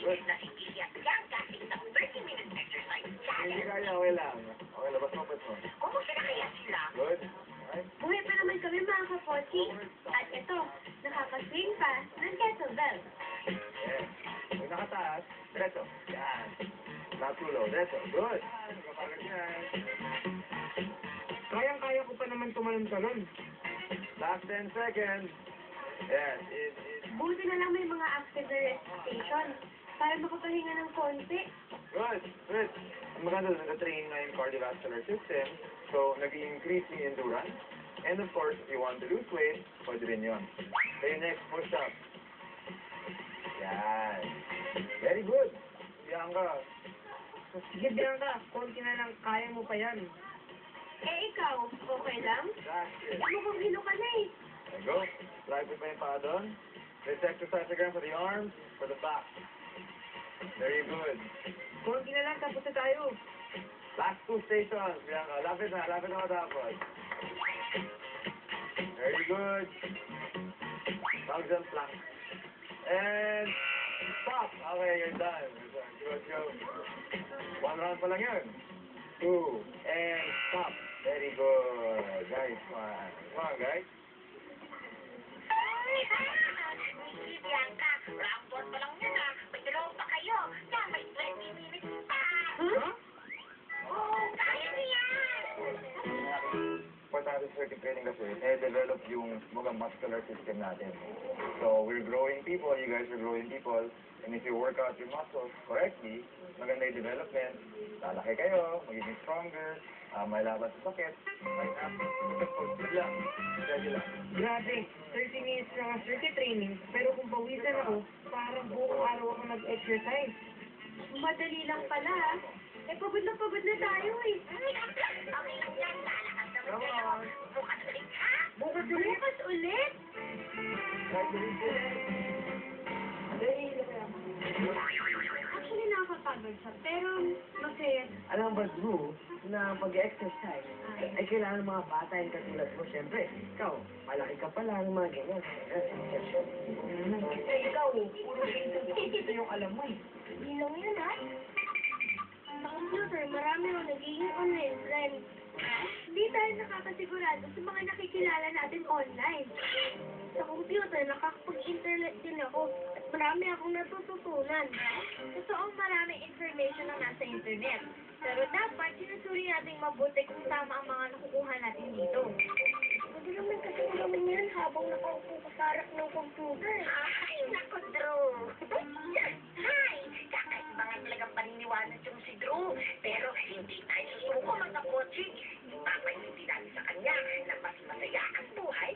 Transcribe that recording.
Good. Na si Billy at Bianca sa isang 30-minute exercise Hindi challenge. kaya, okay lang. Okay, labas mo, labas mo. Kumusta na kaya sila? Good. Alright. Buhay pa naman kami mga kapochi. At ito, nakaka-swing pa ng kettlebell. Yes. Pag nakataas, diretso. Yan. Natulo, diretso. Good. Kapagod yan. Kayang-kaya ko pa naman tumalon-talon. Last 10 seconds. Yes, Buti na lang may mga active na rest station para makapahinga ng konti. Good, good. Ang maganda doon, nag-train na yung cardiovascular system. So, nag-increase yung endurance. And of course, if you want to lose weight, pwede rin yun. Okay, next, push-up. Yan. Very good. Bianca. Sige, Bianca, konti na lang, kaya mo pa yan. Eh ikaw, okay lang? That's it. Mukhang hilo ka na eh. There you go. Slide with my pa doon. Let's exercise again for the arms, for the back. Very good. Konti na lang, tapos na tayo. Last 2 stations, Bianca. Lapit na matapos. Very good. Thousand plank. And stop. Okay, you're done. Good job. 1 round pa lang yun. 2. And stop. Very good. Nice one. Come on, guys. Si Bianca, round 4 pa lang yan ah. May dalawa pa kayo. Yeah, may 20 minutes pa. Huh? Oo, kaya niya. Importante sa circuit training kasi, develop yung mga muscular system natin. So, we're growing people, you guys are growing people, and if you work out your muscles correctly, maganda yung development, lalaki kayo, magiging stronger, may laban sa sakit, right up, good lang, steady lang. Grabe, 30 minutes lang ang circuit training, pero kung pawisan ako, parang buong araw ako nag-exercise. Madali lang pala ah. Eh pagod na tayo eh. Okay lang yan. Lalakas naman Come kayo. on. Bukas ulit ha. Bukas ulit. Bukas ulit? Right, Actually nakakapagod siya, pero masaya. Alam mo ba, Drew, na pag-exercise, ay kailangan ng mga bata yung katulad mo. Siyempre, ikaw, malaki ka pa lang, mga ganyan. Eh, ikaw, puro ito yung alam mo eh. Hindi lang yun ha. Sa computer, marami akong nagiging online friend. Hindi tayo nakakasigurado sa mga nakikilala natin online. Sa computer, nakakapag-internet din ako at marami akong natututunan. Totoong maraming information ang nasa internet. Pero dapat, sinusuri natin mabuti kung tama ang mga nakukuha natin dito. Pwede naman kasi gawin yan habang nakaupo ka sa harap ng computer. Ay, naku, Drew. Ay, kakaiba nga talagang paniniwala yung si Drew. Pero hindi tayo susuko mga kotse. Ipapaintindi natin sa kanya na mas masaya ang buhay